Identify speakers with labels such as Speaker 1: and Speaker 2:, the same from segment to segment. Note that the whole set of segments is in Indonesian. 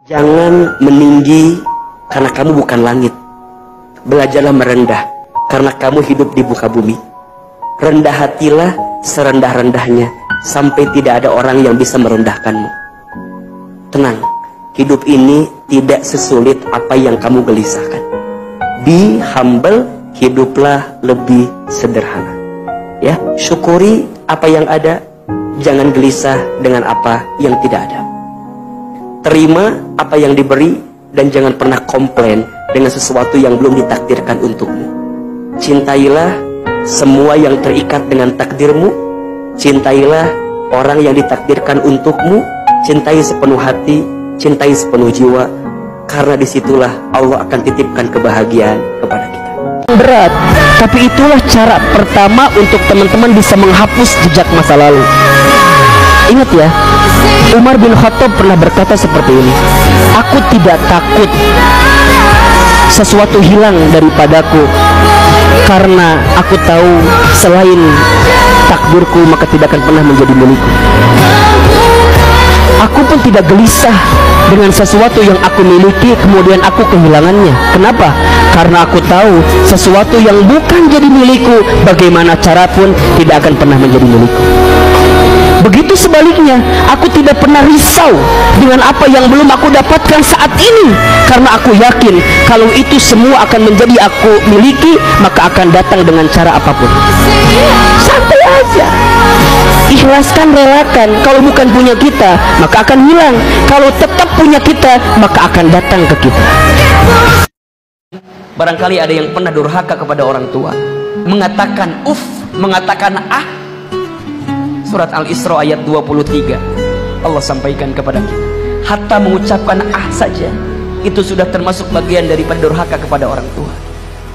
Speaker 1: Jangan meninggi karena kamu bukan langit. Belajarlah merendah karena kamu hidup di muka bumi. Rendah hatilah serendah-rendahnya sampai tidak ada orang yang bisa merendahkanmu. Tenang, hidup ini tidak sesulit apa yang kamu gelisahkan. Be humble, hiduplah lebih sederhana. Ya, syukuri apa yang ada, jangan gelisah dengan apa yang tidak ada. Terima apa yang diberi dan jangan pernah komplain dengan sesuatu yang belum ditakdirkan untukmu. Cintailah semua yang terikat dengan takdirmu. Cintailah orang yang ditakdirkan untukmu. Cintai sepenuh hati, cintai sepenuh jiwa, karena disitulah Allah akan titipkan kebahagiaan kepada kita.
Speaker 2: Berat, tapi itulah cara pertama untuk teman-teman bisa menghapus jejak masa lalu. Ingat ya, Umar bin Khattab pernah berkata seperti ini, aku tidak takut sesuatu hilang daripadaku, karena aku tahu selain takdirku maka tidak akan pernah menjadi milikku. Aku pun tidak gelisah dengan sesuatu yang aku miliki kemudian aku kehilangannya. Kenapa? Karena aku tahu sesuatu yang bukan jadi milikku, bagaimana cara pun tidak akan pernah menjadi milikku. Begitu sebaliknya, aku tidak pernah risau dengan apa yang belum aku dapatkan saat ini, karena aku yakin kalau itu semua akan menjadi aku miliki, maka akan datang dengan cara apapun. Santai aja, ikhlaskan, relakan. Kalau bukan punya kita, maka akan hilang. Kalau tetap punya kita, maka akan datang ke kita.
Speaker 1: Barangkali ada yang pernah durhaka kepada orang tua, mengatakan mengatakan Surat Al-Isra ayat 23 Allah sampaikan kepada kita, hatta mengucapkan saja itu sudah termasuk bagian daripada durhaka kepada orang tua.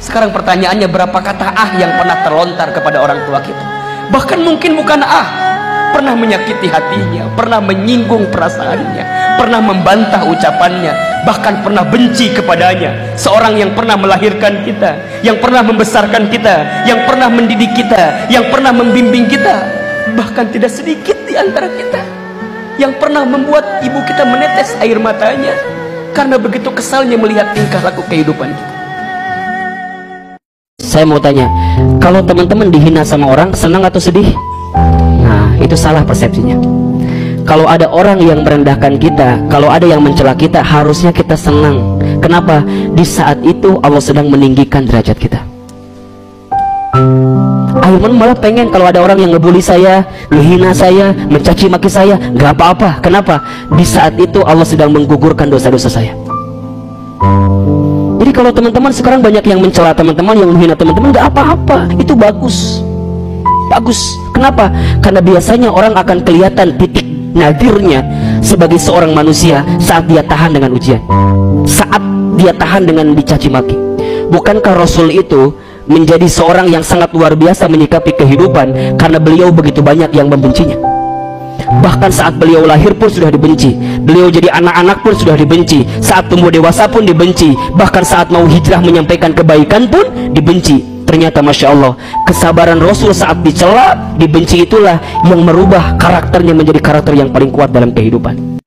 Speaker 1: Sekarang pertanyaannya, berapa kata yang pernah terlontar kepada orang tua kita? Bahkan mungkin bukan pernah menyakiti hatinya, pernah menyinggung perasaannya, pernah membantah ucapannya, bahkan pernah benci kepadanya. Seorang yang pernah melahirkan kita, yang pernah membesarkan kita, yang pernah mendidik kita, yang pernah membimbing kita. Bahkan tidak sedikit di antara kita yang pernah membuat ibu kita menetes air matanya karena begitu kesalnya melihat tingkah laku kehidupan kita.
Speaker 2: Saya mau tanya, kalau teman-teman dihina sama orang, senang atau sedih? Nah, itu salah persepsinya. Kalau ada orang yang merendahkan kita, kalau ada yang mencela kita, harusnya kita senang. Kenapa? Di saat itu Allah sedang meninggikan derajat kita. Ayman malah pengen kalau ada orang yang ngebully saya, menghina saya, mencaci maki saya, gak apa-apa. Kenapa? Di saat itu Allah sedang menggugurkan dosa-dosa saya. Jadi kalau teman-teman sekarang banyak yang mencela teman-teman, yang menghina teman-teman, gak apa-apa. Itu bagus. Bagus. Kenapa? Karena biasanya orang akan kelihatan titik nadirnya sebagai seorang manusia saat dia tahan dengan ujian, saat dia tahan dengan dicaci maki. Bukankah Rasul itu menjadi seorang yang sangat luar biasa menyikapi kehidupan karena beliau begitu banyak yang membencinya? Bahkan saat beliau lahir pun sudah dibenci, beliau jadi anak-anak pun sudah dibenci, saat tumbuh dewasa pun dibenci, bahkan saat mau hijrah menyampaikan kebaikan pun dibenci. Ternyata Masya Allah, kesabaran Rasul saat dicela, dibenci itulah yang merubah karakternya menjadi karakter yang paling kuat dalam kehidupan.